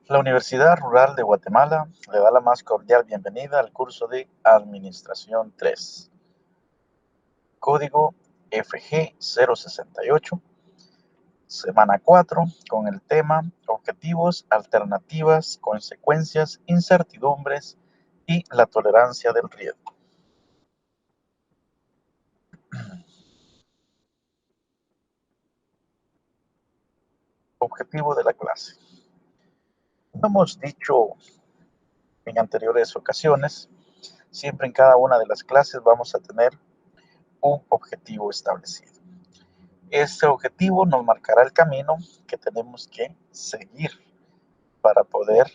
La Universidad Rural de Guatemala le da la más cordial bienvenida al curso de Administración 3, código FG068, semana 4, con el tema Objetivos, Alternativas, Consecuencias, Incertidumbres y la tolerancia del riesgo. Objetivo de la clase. Como hemos dicho en anteriores ocasiones, siempre en cada una de las clases vamos a tener un objetivo establecido. Este objetivo nos marcará el camino que tenemos que seguir para poder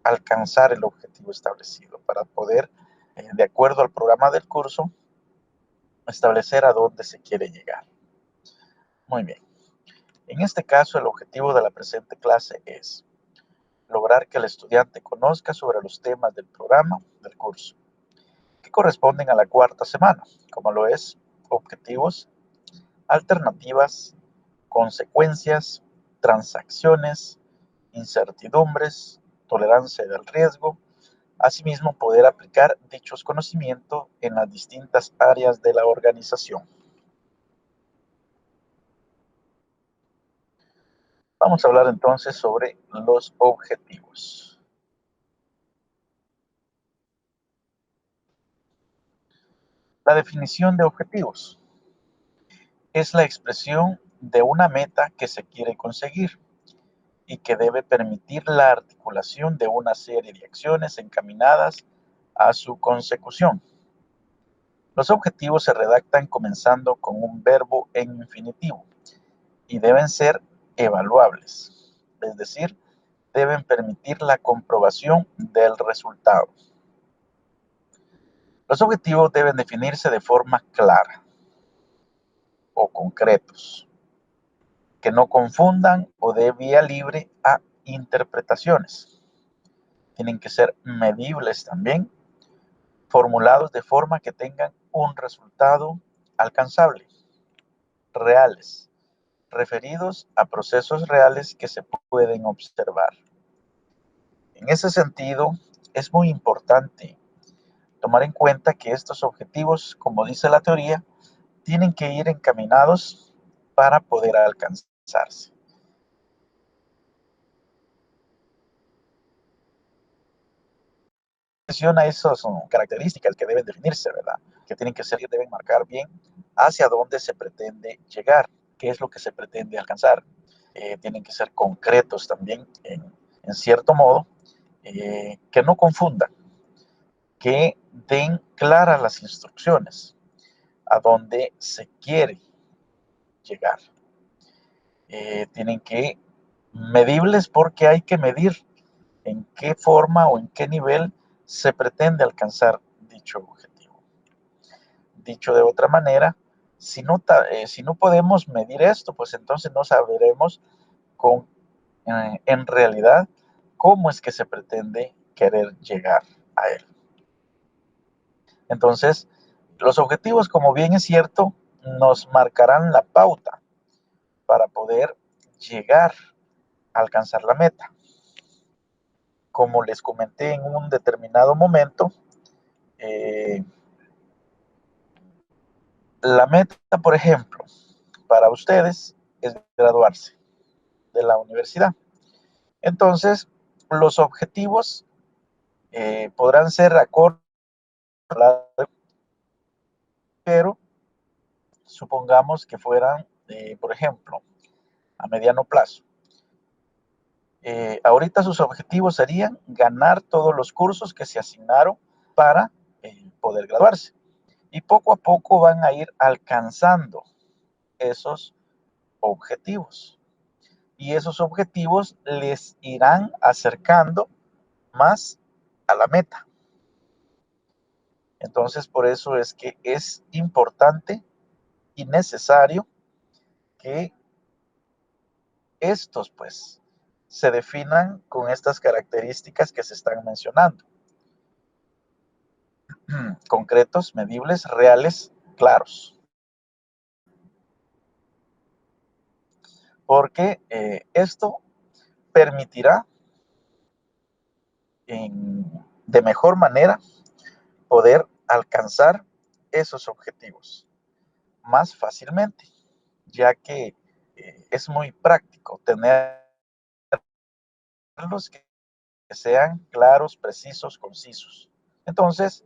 alcanzar el objetivo establecido, para poder, de acuerdo al programa del curso, establecer a dónde se quiere llegar. Muy bien. En este caso, el objetivo de la presente clase es lograr que el estudiante conozca sobre los temas del programa del curso, que corresponden a la cuarta semana, como lo es objetivos, alternativas, consecuencias, transacciones, incertidumbres, tolerancia del riesgo, asimismo poder aplicar dichos conocimientos en las distintas áreas de la organización. Vamos a hablar entonces sobre los objetivos. La definición de objetivos es la expresión de una meta que se quiere conseguir y que debe permitir la articulación de una serie de acciones encaminadas a su consecución. Los objetivos se redactan comenzando con un verbo en infinitivo y deben ser evaluables, es decir, deben permitir la comprobación del resultado. Los objetivos deben definirse de forma clara o concretos, que no confundan o dé vía libre a interpretaciones. Tienen que ser medibles también, formulados de forma que tengan un resultado alcanzable, reales, referidos a procesos reales que se pueden observar. En ese sentido, es muy importante tomar en cuenta que estos objetivos, como dice la teoría, tienen que ir encaminados para poder alcanzarse. Menciona esas características que deben definirse, ¿verdad? Que tienen que ser, que deben marcar bien hacia dónde se pretende llegar, qué es lo que se pretende alcanzar. Tienen que ser concretos también, en cierto modo, que no confundan, que den claras las instrucciones a dónde se quiere llegar. Tienen que medibles porque hay que medir en qué forma o en qué nivel se pretende alcanzar dicho objetivo. Dicho de otra manera, si no podemos medir esto, pues entonces no sabremos con, en realidad cómo es que se pretende querer llegar a él. Entonces, los objetivos, como bien es cierto, nos marcarán la pauta para poder llegar a alcanzar la meta. Como les comenté en un determinado momento, eh, la meta, por ejemplo, para ustedes es graduarse de la universidad. Entonces, los objetivos podrán ser a corto, pero supongamos que fueran, por ejemplo, a mediano plazo. Ahorita sus objetivos serían ganar todos los cursos que se asignaron para poder graduarse. Y poco a poco van a ir alcanzando esos objetivos. Y esos objetivos les irán acercando más a la meta. Entonces, por eso es que es importante y necesario que estos, pues, se definan con estas características que se están mencionando. Concretos, medibles, reales, claros. Porque esto permitirá de mejor manera poder alcanzar esos objetivos más fácilmente, ya que es muy práctico tenerlos que sean claros, precisos, concisos. Entonces,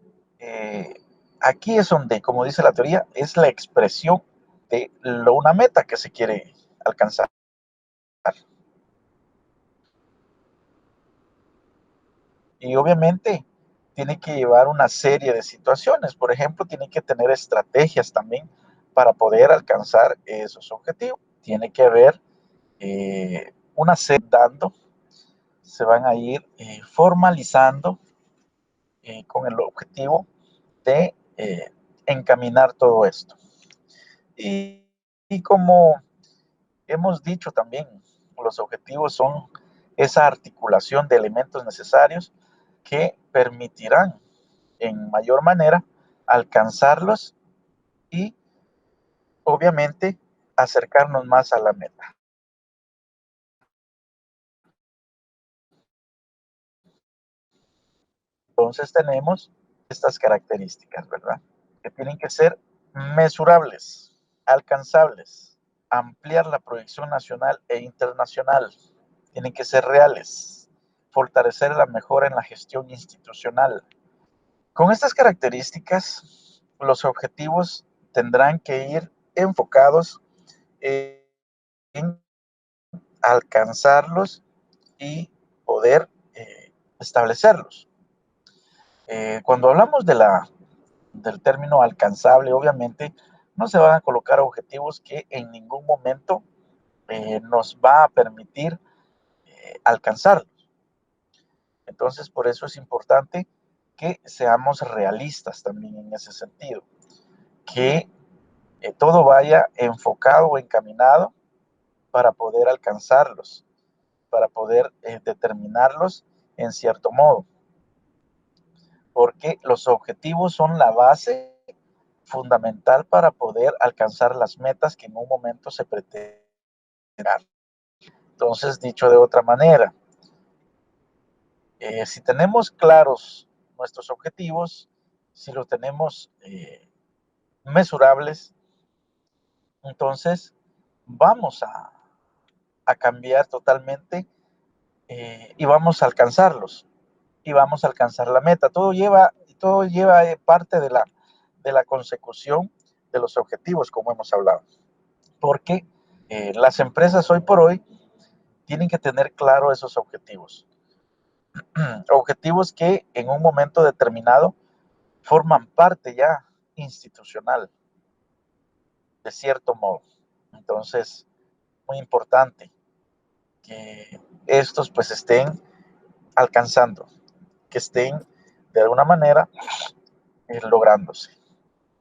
aquí es donde, como dice la teoría, es la expresión de una meta que se quiere alcanzar. Y obviamente tiene que llevar una serie de situaciones. Por ejemplo, tiene que tener estrategias también para poder alcanzar esos objetivos. Tiene que haber una serie dando, se van a ir formalizando con el objetivo de encaminar todo esto. Y como hemos dicho también, los objetivos son esa articulación de elementos necesarios que permitirán en mayor manera alcanzarlos y obviamente acercarnos más a la meta. Entonces tenemos estas características, ¿verdad? Que tienen que ser mesurables, alcanzables, ampliar la proyección nacional e internacional, tienen que ser reales, fortalecer la mejora en la gestión institucional. Con estas características, los objetivos tendrán que ir enfocados en alcanzarlos y poder establecerlos. Cuando hablamos del término alcanzable, obviamente no se van a colocar objetivos que en ningún momento nos va a permitir alcanzarlos. Entonces, por eso es importante que seamos realistas también en ese sentido, que todo vaya enfocado o encaminado para poder alcanzarlos, para poder determinarlos en cierto modo, porque los objetivos son la base fundamental para poder alcanzar las metas que en un momento se pretenden. Entonces, dicho de otra manera, si tenemos claros nuestros objetivos, si los tenemos mesurables, entonces vamos a cambiar totalmente y vamos a alcanzarlos y vamos a alcanzar la meta. Todo lleva parte de la consecución de los objetivos, como hemos hablado, porque las empresas hoy por hoy tienen que tener claro esos objetivos. Objetivos que en un momento determinado forman parte ya institucional, de cierto modo. Entonces, muy importante que estos pues estén alcanzando, que estén de alguna manera lográndose.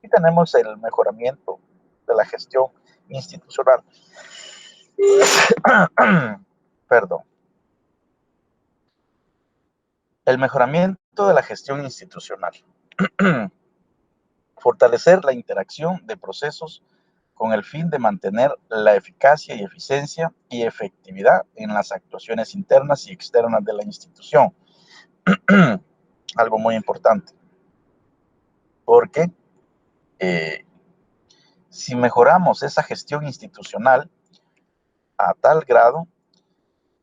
Y tenemos el mejoramiento de la gestión institucional. Perdón. El mejoramiento de la gestión institucional. Fortalecer la interacción de procesos con el fin de mantener la eficacia y eficiencia y efectividad en las actuaciones internas y externas de la institución. Algo muy importante, porque si mejoramos esa gestión institucional a tal grado,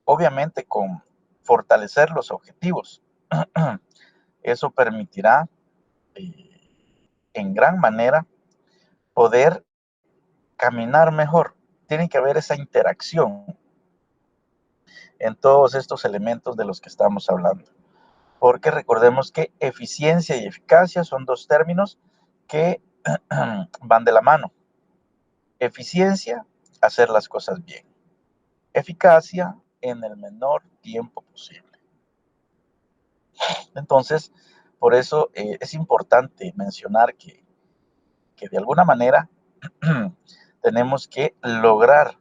obviamente con fortalecer los objetivos, eso permitirá en gran manera poder caminar mejor. Tiene que haber esa interacción en todos estos elementos de los que estamos hablando. Porque recordemos que eficiencia y eficacia son dos términos que van de la mano. Eficiencia, hacer las cosas bien. Eficacia, en el menor tiempo posible. Entonces, por eso es importante mencionar que de alguna manera tenemos que lograr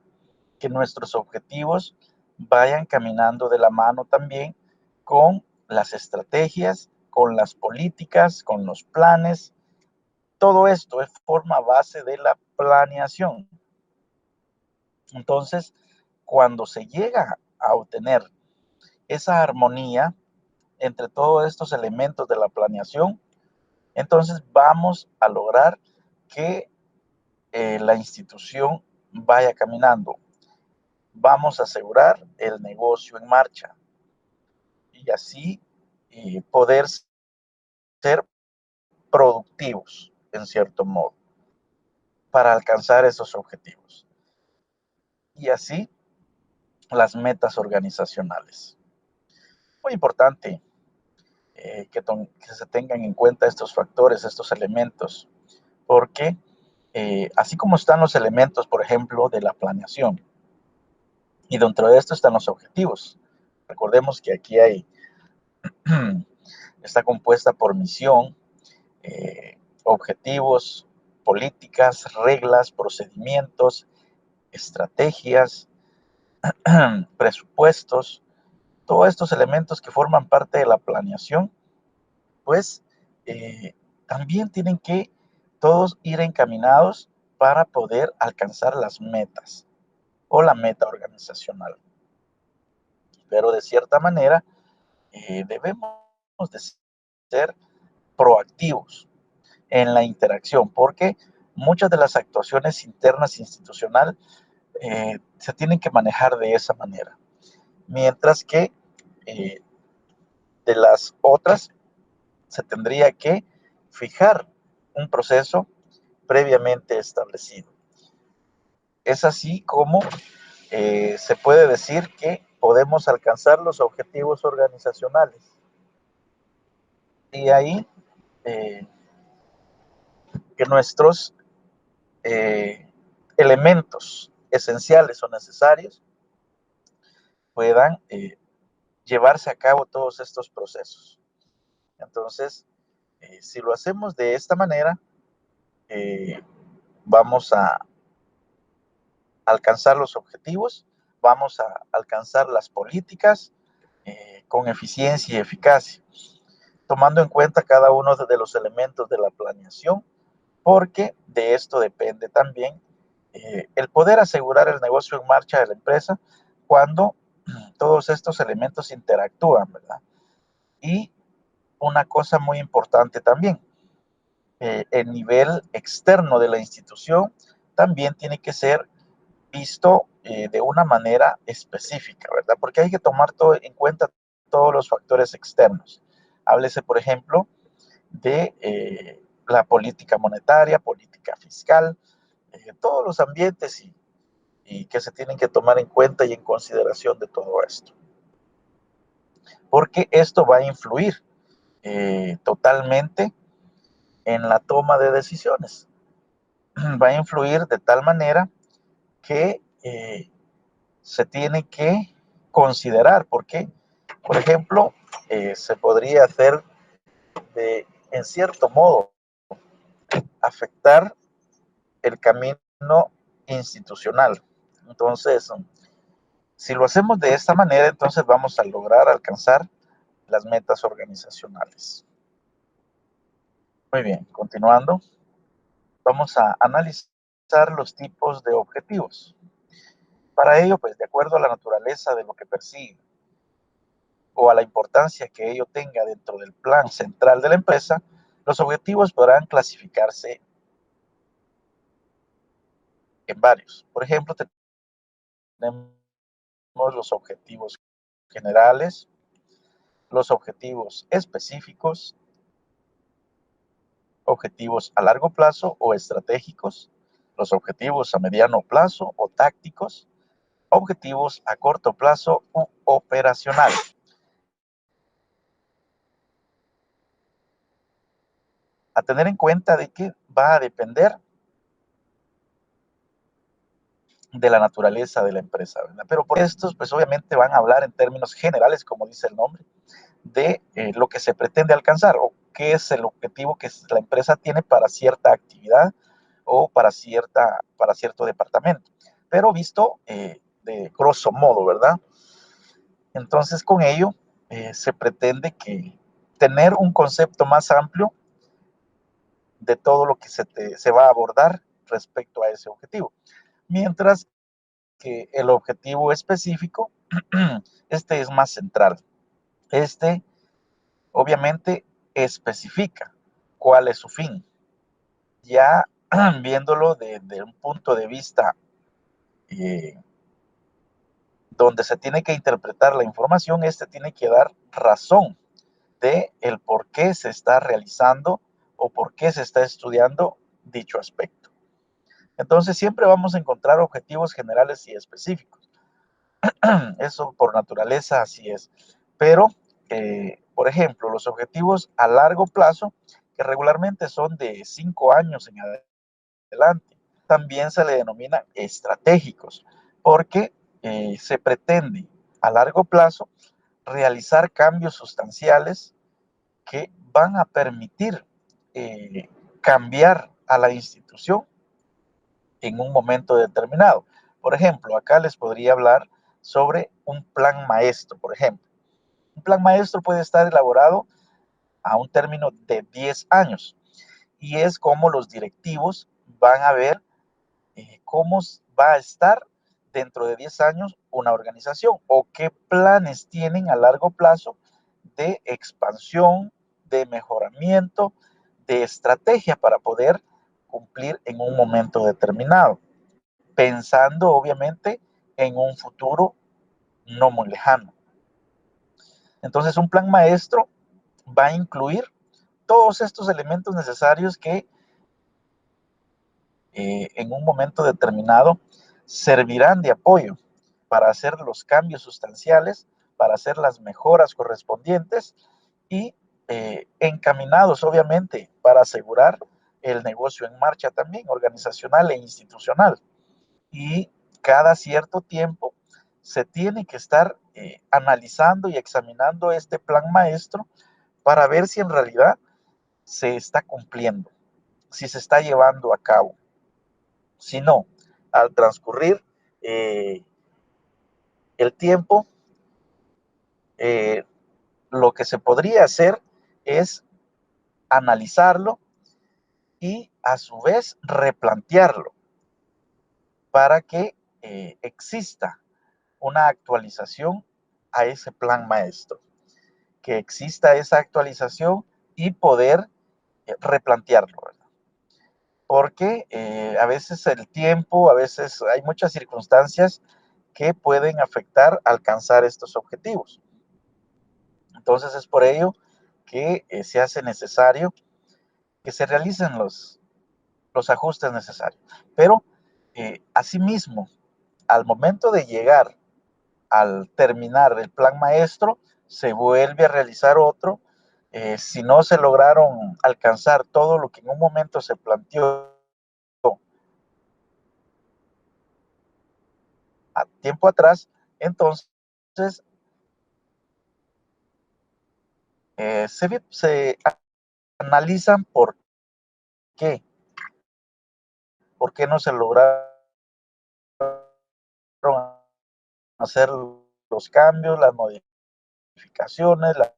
que nuestros objetivos vayan caminando de la mano también con las estrategias, con las políticas, con los planes. Todo esto forma base de la planeación. Entonces, cuando se llega a obtener esa armonía entre todos estos elementos de la planeación, entonces vamos a lograr que la institución vaya caminando. Vamos a asegurar el negocio en marcha y así poder ser productivos, en cierto modo, para alcanzar esos objetivos. Y así las metas organizacionales. Muy importante que se tengan en cuenta estos factores, estos elementos, porque así como están los elementos, por ejemplo, de la planeación, y dentro de esto están los objetivos. Recordemos que aquí está compuesta por misión, objetivos, políticas, reglas, procedimientos, estrategias, presupuestos, todos estos elementos que forman parte de la planeación, pues también tienen que todos ir encaminados para poder alcanzar las metas o la meta organizacional. Pero de cierta manera debemos de ser proactivos en la interacción, porque muchas de las actuaciones internas institucional se tienen que manejar de esa manera, mientras que eh, de las otras se tendría que fijar un proceso previamente establecido. Es así como se puede decir que podemos alcanzar los objetivos organizacionales. Y ahí eh, que nuestros eh, elementos esenciales o necesarios puedan llevarse a cabo todos estos procesos. Entonces, si lo hacemos de esta manera, eh, vamos a alcanzar los objetivos, vamos a alcanzar las políticas con eficiencia y eficacia, tomando en cuenta cada uno de los elementos de la planeación, porque de esto depende también el poder asegurar el negocio en marcha de la empresa cuando todos estos elementos interactúan, ¿verdad? Y una cosa muy importante también, el nivel externo de la institución también tiene que ser visto de una manera específica, ¿verdad? Porque hay que tomar todo, en cuenta todos los factores externos. Háblese, por ejemplo, de la política monetaria, política fiscal, todos los ambientes y que se tienen que tomar en cuenta y en consideración de todo esto. Porque esto va a influir totalmente en la toma de decisiones. Va a influir de tal manera que se tiene que considerar, porque, por ejemplo, se podría hacer en cierto modo, afectar el camino institucional. Entonces, si lo hacemos de esta manera, entonces vamos a lograr alcanzar las metas organizacionales. Muy bien, continuando, vamos a analizar los tipos de objetivos. Para ello, pues de acuerdo a la naturaleza de lo que persigue o a la importancia que ello tenga dentro del plan central de la empresa, los objetivos podrán clasificarse en varios. Por ejemplo, tenemos los objetivos generales, los objetivos específicos, objetivos a largo plazo o estratégicos, los objetivos a mediano plazo o tácticos, objetivos a corto plazo u operacionales. A tener en cuenta de que va a depender de la naturaleza de la empresa, ¿verdad? Pero por estos, pues obviamente van a hablar en términos generales, como dice el nombre, de lo que se pretende alcanzar o qué es el objetivo que la empresa tiene para cierta actividad o para cierto departamento, pero visto de grosso modo, ¿verdad? Entonces, con ello se pretende que tener un concepto más amplio de todo lo que se va a abordar respecto a ese objetivo. Mientras que el objetivo específico Este es más central. Este, obviamente, especifica cuál es su fin. Ya viéndolo desde un punto de vista donde se tiene que interpretar la información, este tiene que dar razón de el por qué se está realizando o por qué se está estudiando dicho aspecto. Entonces siempre vamos a encontrar objetivos generales y específicos. Eso por naturaleza así es. Pero, por ejemplo, los objetivos a largo plazo, que regularmente son de 5 años en adelante, también se le denominan estratégicos, porque se pretende a largo plazo realizar cambios sustanciales que van a permitir cambiar a la institución en un momento determinado. Por ejemplo, acá les podría hablar sobre un plan maestro, por ejemplo. Un plan maestro puede estar elaborado a un término de 10 años y es como los directivos van a ver cómo va a estar dentro de 10 años una organización o qué planes tienen a largo plazo de expansión, de mejoramiento, de estrategia para poder cumplir en un momento determinado, pensando obviamente en un futuro no muy lejano. Entonces un plan maestro va a incluir todos estos elementos necesarios que en un momento determinado servirán de apoyo para hacer los cambios sustanciales, para hacer las mejoras correspondientes y encaminados obviamente para asegurar el negocio en marcha también, organizacional e institucional. Y cada cierto tiempo se tiene que estar analizando y examinando este plan maestro para ver si en realidad se está cumpliendo, si se está llevando a cabo. Si no, al transcurrir el tiempo, eh, lo que se podría hacer es analizarlo y a su vez replantearlo para que exista una actualización a ese plan maestro, que exista esa actualización y poder replantearlo, ¿verdad? Porque a veces el tiempo, a veces hay muchas circunstancias que pueden afectar alcanzar estos objetivos. Entonces es por ello que se hace necesario que se realicen los ajustes necesarios. Pero asimismo, al momento de llegar al terminar el plan maestro, se vuelve a realizar otro. Si no se lograron alcanzar todo lo que en un momento se planteó a tiempo atrás, entonces se analizan qué, por qué no se lograron hacer los cambios, las modificaciones, las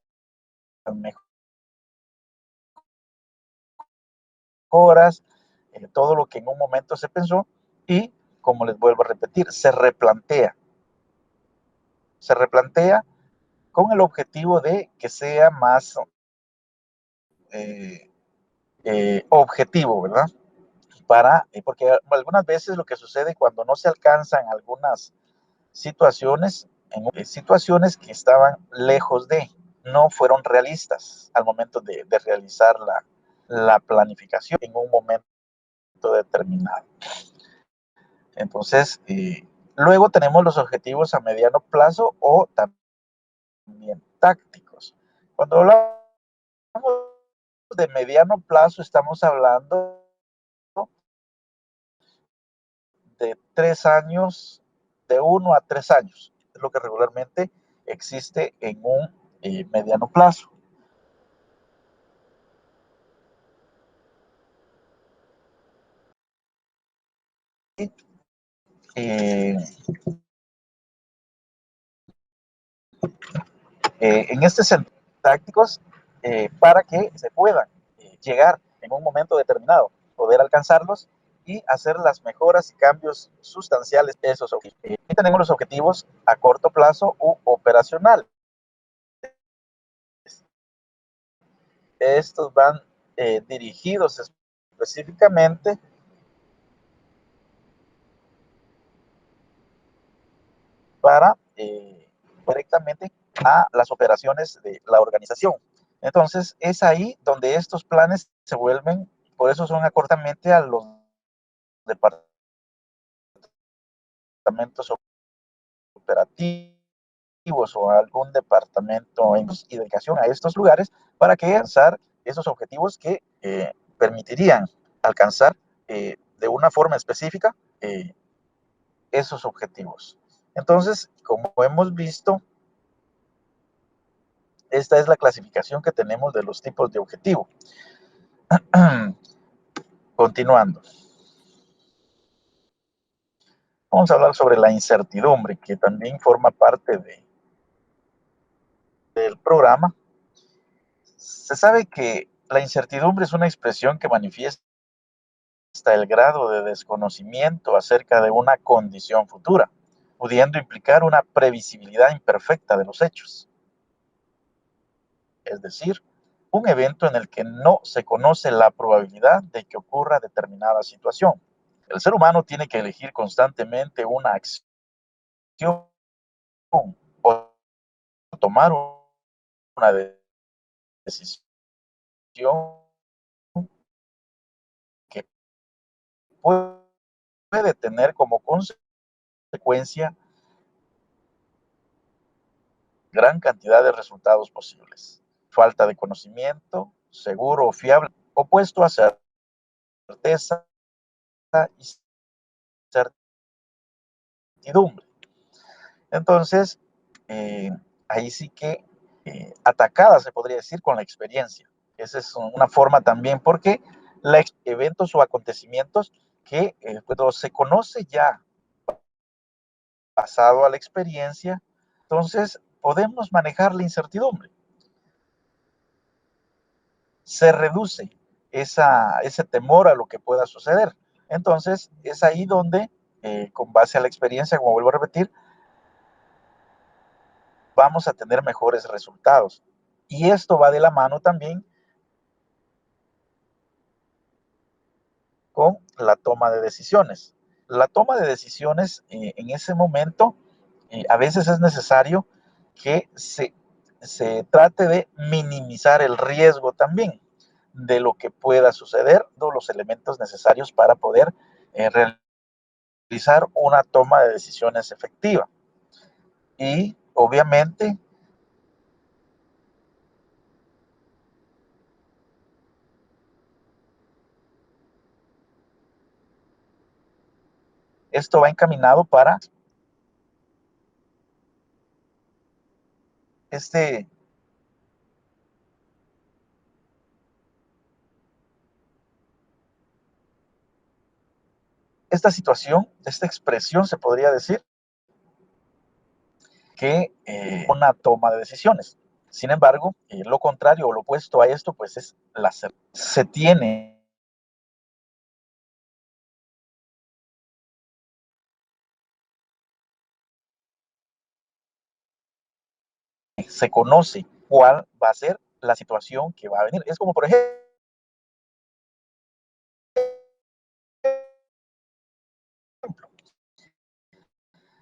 mejoras, todo lo que en un momento se pensó y, como les vuelvo a repetir, se replantea con el objetivo de que sea más eh, objetivo, ¿verdad? Porque algunas veces lo que sucede cuando no se alcanzan algunas situaciones, situaciones que estaban lejos de, no fueron realistas al momento de realizar la planificación en un momento determinado. Entonces, luego tenemos los objetivos a mediano plazo o también tácticos. Cuando hablamos de mediano plazo, estamos hablando de 3 años, de 1 a 3 años. Es lo que regularmente existe en un mediano plazo. Eh, en este sentido, tácticos para que se puedan llegar en un momento determinado, poder alcanzarlos y hacer las mejoras y cambios sustanciales de esos objetivos. Tenemos los objetivos a corto plazo u operacionales. Estos van dirigidos específicamente para directamente a las operaciones de la organización. Entonces, es ahí donde estos planes se vuelven, por eso son acortamente a los departamentos operativos o a algún departamento y dedicación a estos lugares para que alcanzar esos objetivos que permitirían alcanzar de una forma específica esos objetivos. Entonces, como hemos visto, esta es la clasificación que tenemos de los tipos de objetivo. Continuando. Vamos a hablar sobre la incertidumbre, que también forma parte del programa. Se sabe que la incertidumbre es una expresión que manifiesta el grado de desconocimiento acerca de una condición futura, pudiendo implicar una previsibilidad imperfecta de los hechos. Es decir, un evento en el que no se conoce la probabilidad de que ocurra determinada situación. El ser humano tiene que elegir constantemente una acción o tomar una decisión que puede tener como consecuencia gran cantidad de resultados posibles. Falta de conocimiento, seguro o fiable, opuesto a certeza y certidumbre. Entonces, eh, ahí sí que atacada se podría decir con la experiencia. Esa es una forma también porque eventos o acontecimientos que cuando se conoce ya pasado a la experiencia, entonces podemos manejar la incertidumbre. Se reduce ese temor a lo que pueda suceder. Entonces, es ahí donde, con base a la experiencia, como vuelvo a repetir, vamos a tener mejores resultados. Y esto va de la mano también con la toma de decisiones. La toma de decisiones en ese momento, a veces es necesario que se trate de minimizar el riesgo también de lo que pueda suceder, todos los elementos necesarios para poder realizar una toma de decisiones efectiva. Y obviamente esto va encaminado para este, esta situación, esta expresión se podría decir que una toma de decisiones. Sin embargo, lo contrario o lo opuesto a esto, pues es la certeza. Se tiene, se conoce cuál va a ser la situación que va a venir. Es como, por ejemplo,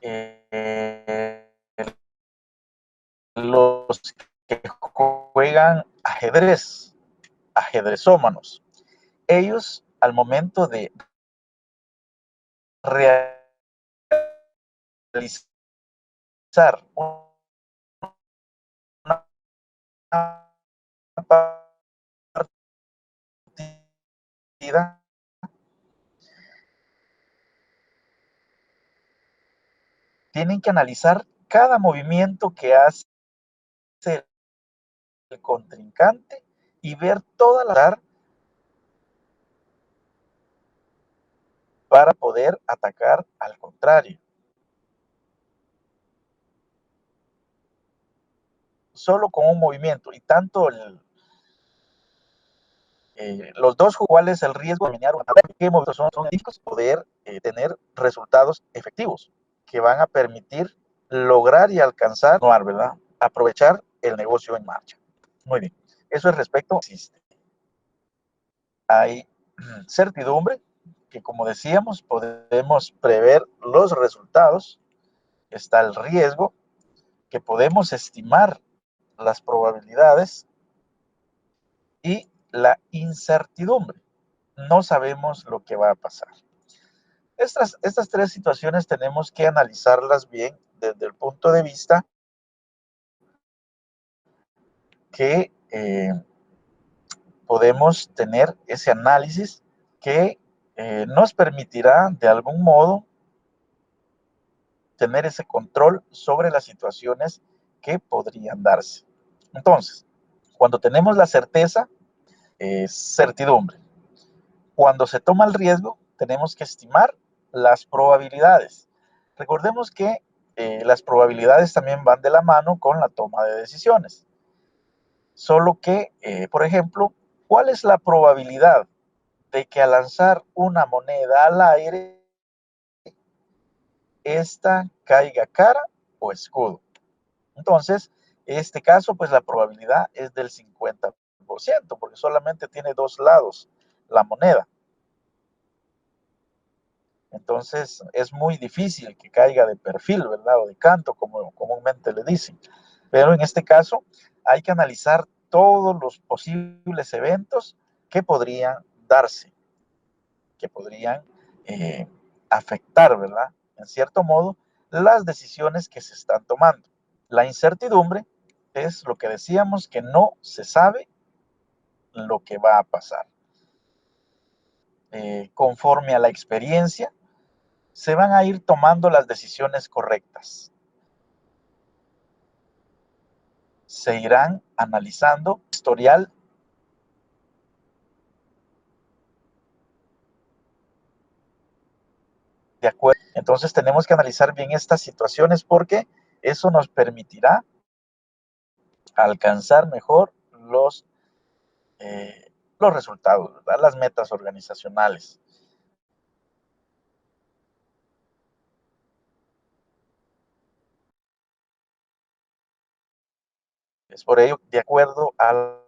eh, los que juegan ajedrez, ajedrezómanos, ellos al momento de realizar una partida, tienen que analizar cada movimiento que hace el contrincante y ver toda la para poder atacar al contrario. Solo con un movimiento y tanto Los dos, ¿cuál es el riesgo de menear una qué movimientos son específicos? Poder tener resultados efectivos que van a permitir lograr y alcanzar, ¿verdad? Aprovechar el negocio en marcha. Muy bien. Eso es respecto. Hay certidumbre, que como decíamos, podemos prever los resultados. Está el riesgo, que podemos estimar las probabilidades, y la incertidumbre. No sabemos lo que va a pasar. Estas tres situaciones tenemos que analizarlas bien desde el punto de vista que podemos tener ese análisis que nos permitirá de algún modo tener ese control sobre las situaciones que podrían darse. Entonces, cuando tenemos la certeza, certidumbre. Cuando se toma el riesgo, tenemos que estimar las probabilidades. Recordemos que las probabilidades también van de la mano con la toma de decisiones. Solo que, por ejemplo, ¿cuál es la probabilidad de que al lanzar una moneda al aire, esta caiga cara o escudo? Entonces, en este caso, pues la probabilidad es del 50%, porque solamente tiene dos lados la moneda. Entonces, es muy difícil que caiga de perfil, ¿verdad? O de canto, como comúnmente le dicen. Pero en este caso, hay que analizar todos los posibles eventos que podrían darse, que podrían afectar, ¿verdad? En cierto modo, las decisiones que se están tomando. La incertidumbre es lo que decíamos, que no se sabe lo que va a pasar. Conforme a la experiencia, se van a ir tomando las decisiones correctas. Se irán analizando historial de acuerdo. Entonces tenemos que analizar bien estas situaciones, porque eso nos permitirá alcanzar mejor los resultados, ¿verdad? Las metas organizacionales. Es por ello, de acuerdo a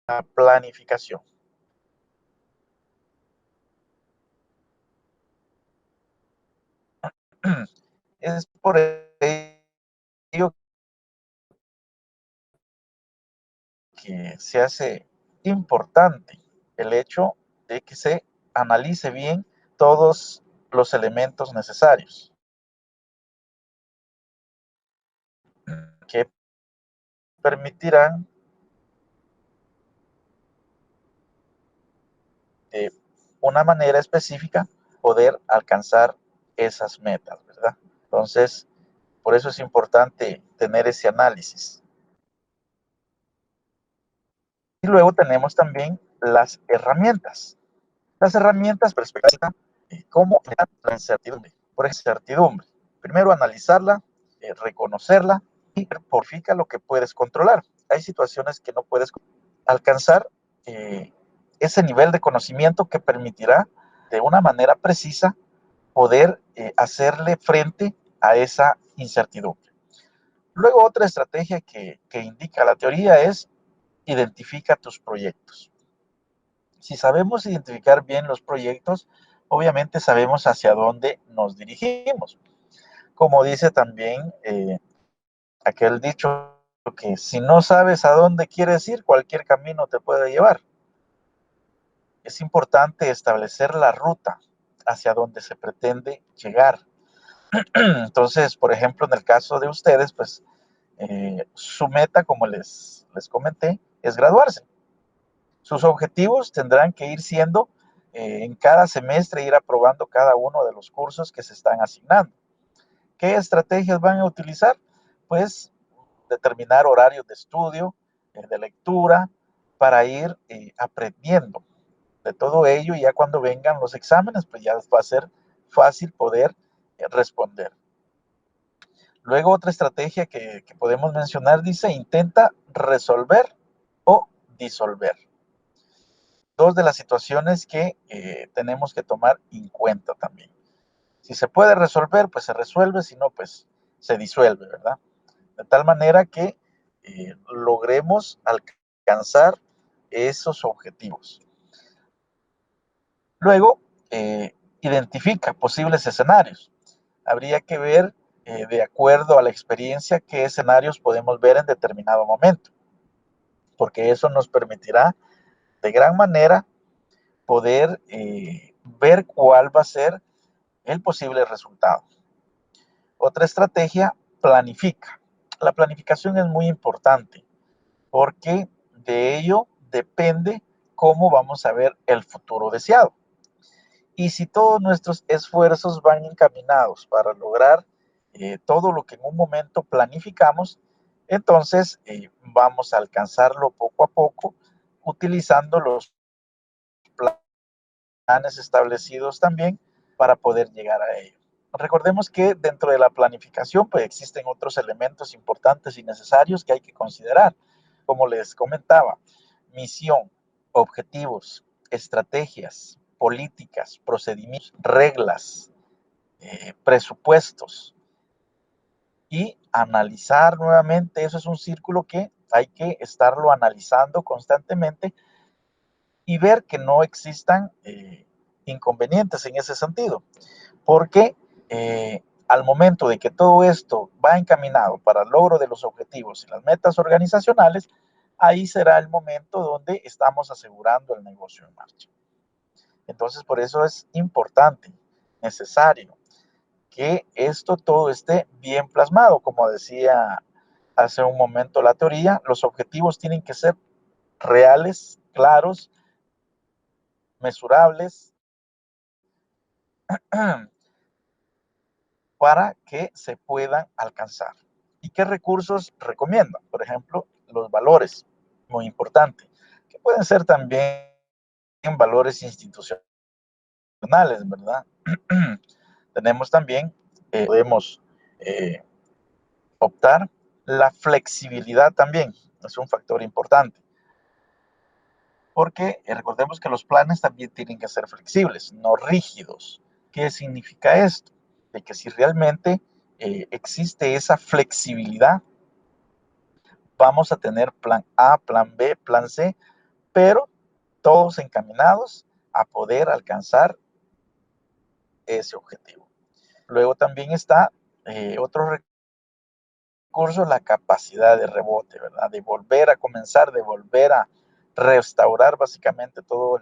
la planificación. Es por ello que se hace importante el hecho de que se analice bien todos los elementos necesarios que permitirán de una manera específica poder alcanzar esas metas, ¿verdad? Entonces, por eso es importante tener ese análisis. Y luego tenemos también las herramientas. Las herramientas, perspectiva, cómo la incertidumbre. Por incertidumbre, primero analizarla, reconocerla y porfica lo que puedes controlar. Hay situaciones que no puedes alcanzar ese nivel de conocimiento que permitirá de una manera precisa poder hacerle frente a esa incertidumbre. Luego, otra estrategia que indica la teoría es: identifica tus proyectos. Si sabemos identificar bien los proyectos, obviamente sabemos hacia dónde nos dirigimos. Como dice también aquel dicho, que si no sabes a dónde quieres ir, cualquier camino te puede llevar. Es importante establecer la ruta hacia donde se pretende llegar. Entonces, por ejemplo, en el caso de ustedes, pues su meta, como les comenté, es graduarse. Sus objetivos tendrán que ir siendo en cada semestre ir aprobando cada uno de los cursos que se están asignando. ¿Qué estrategias van a utilizar? Pues determinar horarios de estudio, de lectura, para ir aprendiendo de todo ello, y ya cuando vengan los exámenes, pues ya va a ser fácil poder responder. Luego otra estrategia que podemos mencionar dice, intenta resolver o disolver. Dos de las situaciones que tenemos que tomar en cuenta también. Si se puede resolver, pues se resuelve, si no, pues se disuelve, ¿verdad? De tal manera que logremos alcanzar esos objetivos. Luego, identifica posibles escenarios. Habría que ver, de acuerdo a la experiencia, qué escenarios podemos ver en determinado momento, porque eso nos permitirá de gran manera poder ver cuál va a ser el posible resultado. Otra estrategia, planifica. La planificación es muy importante porque de ello depende cómo vamos a ver el futuro deseado. Y si todos nuestros esfuerzos van encaminados para lograr todo lo que en un momento planificamos, entonces vamos a alcanzarlo poco a poco utilizando los planes establecidos también para poder llegar a ello. Recordemos que dentro de la planificación pues existen otros elementos importantes y necesarios que hay que considerar. Como les comentaba, misión, objetivos, estrategias, políticas, procedimientos, reglas, presupuestos y analizar nuevamente. Eso es un círculo que hay que estarlo analizando constantemente y ver que no existan inconvenientes en ese sentido, porque al momento de que todo esto va encaminado para el logro de los objetivos y las metas organizacionales, ahí será el momento donde estamos asegurando el negocio en marcha. Entonces, por eso es importante, necesario, que esto todo esté bien plasmado. Como decía hace un momento la teoría, los objetivos tienen que ser reales, claros, mesurables, para que se puedan alcanzar. ¿Y qué recursos recomiendan? Por ejemplo, los valores, muy importante, que pueden ser también valores institucionales, ¿verdad? Tenemos también, podemos eh, optar, la flexibilidad también es un factor importante, porque recordemos que los planes también tienen que ser flexibles, no rígidos. ¿Qué significa esto? De que si realmente existe esa flexibilidad, vamos a tener plan A, plan B, plan C, pero todos encaminados a poder alcanzar ese objetivo. Luego también está otro recurso, la capacidad de rebote, ¿verdad? De volver a comenzar, de volver a restaurar básicamente todo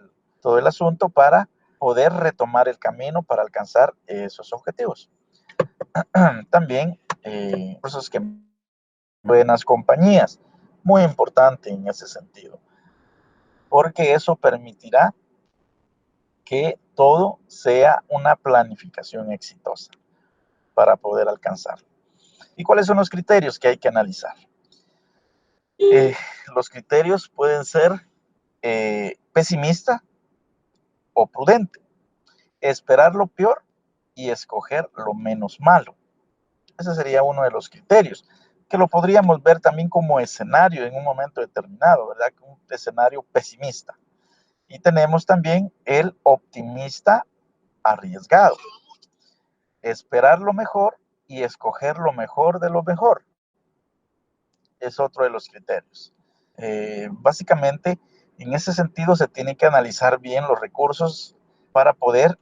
el asunto para poder retomar el camino para alcanzar esos objetivos. También recursos que buenas compañías, muy importante en ese sentido, porque eso permitirá que todo sea una planificación exitosa para poder alcanzarlo. ¿Y cuáles son los criterios que hay que analizar? Los criterios pueden ser pesimista o prudente, esperar lo peor y escoger lo menos malo. Ese sería uno de los criterios, que lo podríamos ver también como escenario en un momento determinado, ¿verdad? Un escenario pesimista. Y tenemos también el optimista arriesgado, esperar lo mejor y escoger lo mejor de lo mejor. Es otro de los criterios. Básicamente, en ese sentido se tiene que analizar bien los recursos para poder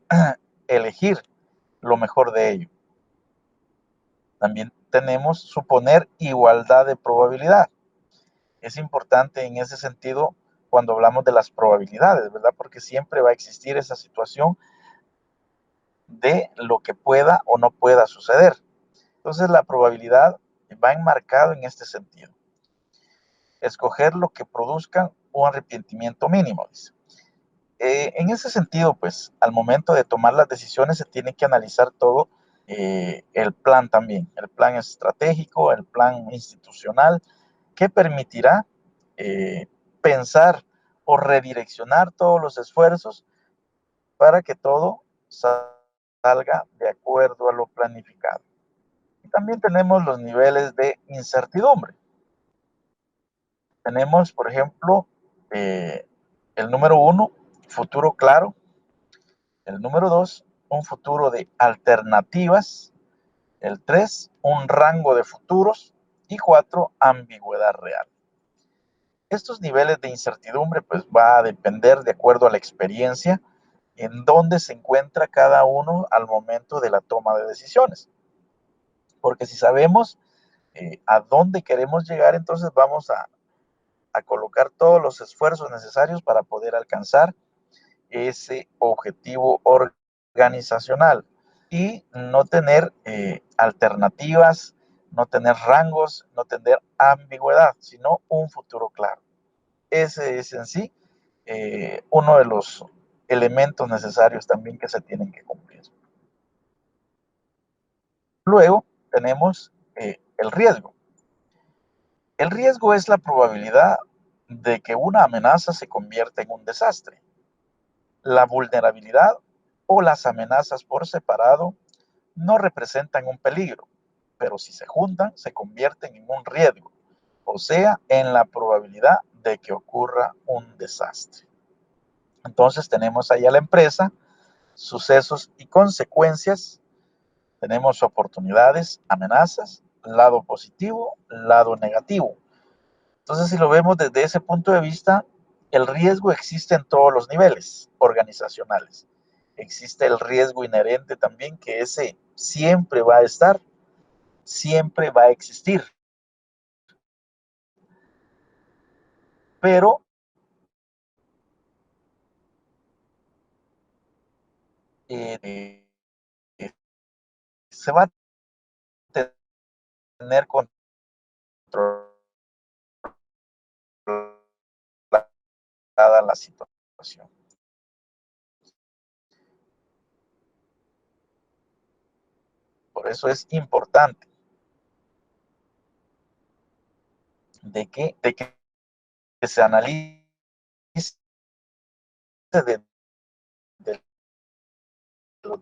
elegir lo mejor de ello. También tenemos suponer igualdad de probabilidad. Es importante en ese sentido cuando hablamos de las probabilidades, ¿verdad? Porque siempre va a existir esa situación de lo que pueda o no pueda suceder. Entonces la probabilidad va enmarcado en este sentido. Escoger lo que produzca un arrepentimiento mínimo, dice. En ese sentido, pues, al momento de tomar las decisiones se tiene que analizar todo el plan también, el plan estratégico, el plan institucional, que permitirá pensar o redireccionar todos los esfuerzos para que todo salga de acuerdo a lo planificado. Y también tenemos los niveles de incertidumbre. Tenemos, por ejemplo, el número 1, futuro claro. El número 2, un futuro de alternativas. El 3, un rango de futuros. Y 4, ambigüedad real. Estos niveles de incertidumbre pues va a depender de acuerdo a la experiencia en dónde se encuentra cada uno al momento de la toma de decisiones. Porque si sabemos a dónde queremos llegar, entonces vamos a colocar todos los esfuerzos necesarios para poder alcanzar ese objetivo organizacional y no tener alternativas, no tener rangos, no tener ambigüedad, sino un futuro claro. Ese es en sí uno de los elementos necesarios también que se tienen que cumplir. Luego tenemos el riesgo. El riesgo es la probabilidad de que una amenaza se convierta en un desastre. La vulnerabilidad o las amenazas por separado no representan un peligro, pero si se juntan se convierten en un riesgo, o sea, en la probabilidad de que ocurra un desastre. Entonces tenemos ahí a la empresa, sucesos y consecuencias, tenemos oportunidades, amenazas, lado positivo, lado negativo. Entonces, si lo vemos desde ese punto de vista, el riesgo existe en todos los niveles organizacionales. Existe el riesgo inherente también, que ese siempre va a estar, siempre va a existir. Pero eh, se va a tener controlada la situación. Por eso es importante de que se analice de, de los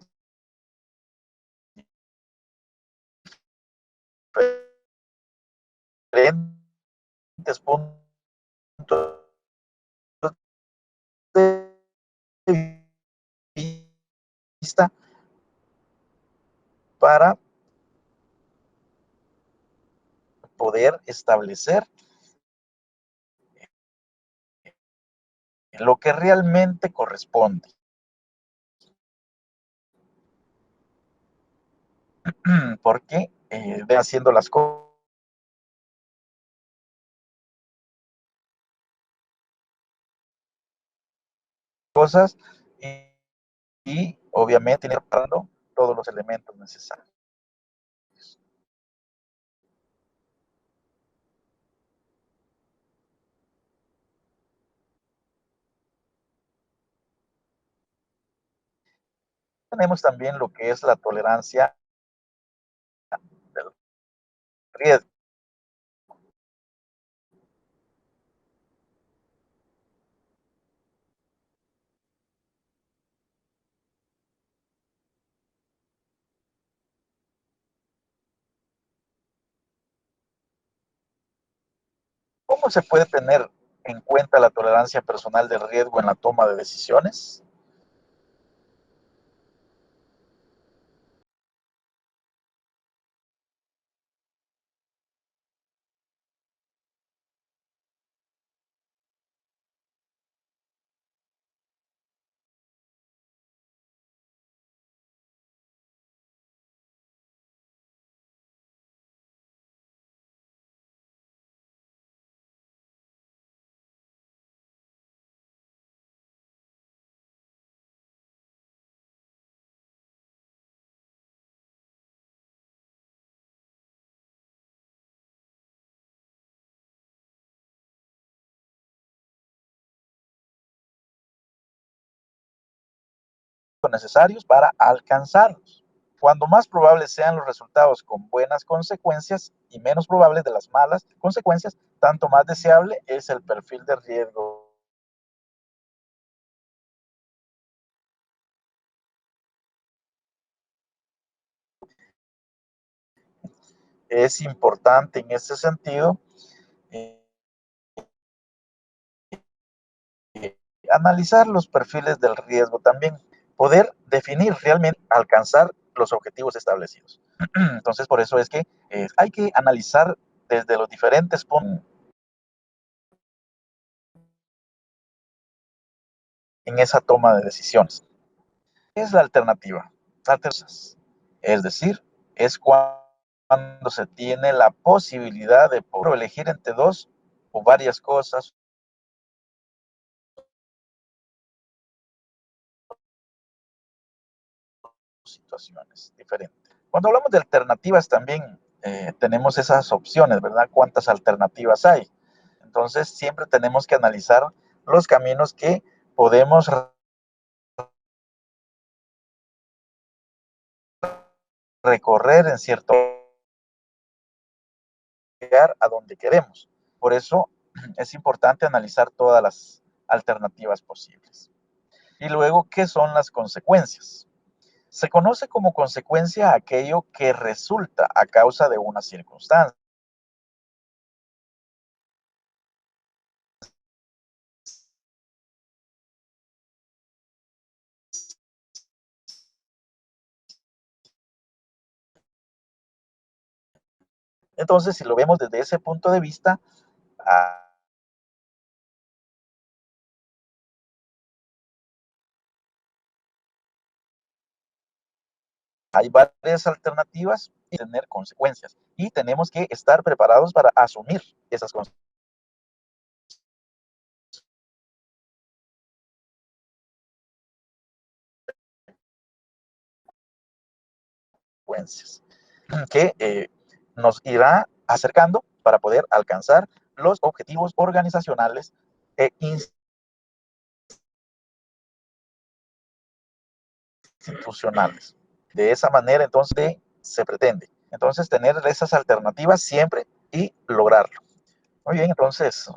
diferentes puntos de vista para poder establecer lo que realmente corresponde. Porque haciendo las cosas y obviamente preparando todos los elementos necesarios. Tenemos también lo que es la tolerancia del riesgo. ¿Cómo se puede tener en cuenta la tolerancia personal del riesgo en la toma de decisiones? Necesarios para alcanzarlos. Cuando más probables sean los resultados con buenas consecuencias y menos probables de las malas consecuencias, tanto más deseable es el perfil de riesgo. Es importante en este sentido eh, analizar los perfiles del riesgo también, poder definir realmente, alcanzar los objetivos establecidos. Entonces, por eso es que hay que analizar desde los diferentes puntos en esa toma de decisiones. ¿Qué es la alternativa? Es decir, es cuando se tiene la posibilidad de poder elegir entre dos o varias cosas o situaciones diferentes. Cuando hablamos de alternativas también tenemos esas opciones, ¿verdad? ¿Cuántas alternativas hay? Entonces siempre tenemos que analizar los caminos que podemos recorrer en cierto llegar a donde queremos. Por eso es importante analizar todas las alternativas posibles. Y luego, ¿qué son las consecuencias? Se conoce como consecuencia aquello que resulta a causa de una circunstancia. Entonces, si lo vemos desde ese punto de vista, ah, hay varias alternativas y tener consecuencias. Y tenemos que estar preparados para asumir esas consecuencias que nos irá acercando para poder alcanzar los objetivos organizacionales e institucionales. De esa manera, entonces, se pretende. Entonces, tener esas alternativas siempre y lograrlo. Muy bien, entonces,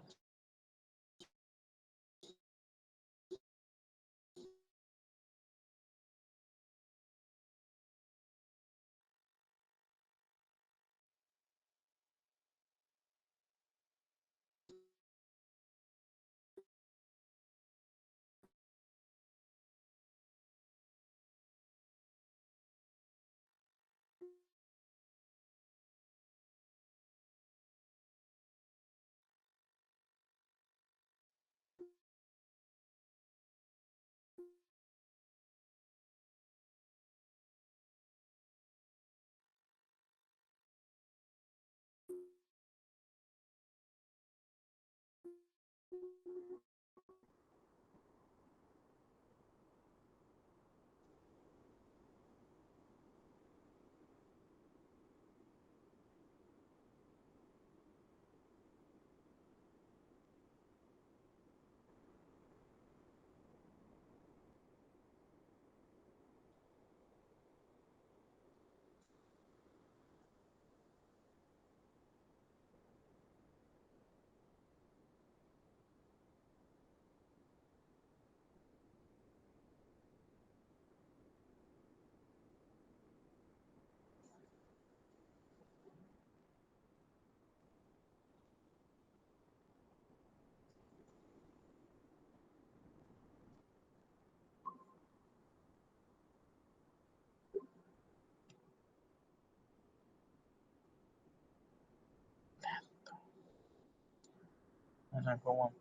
¿cómo?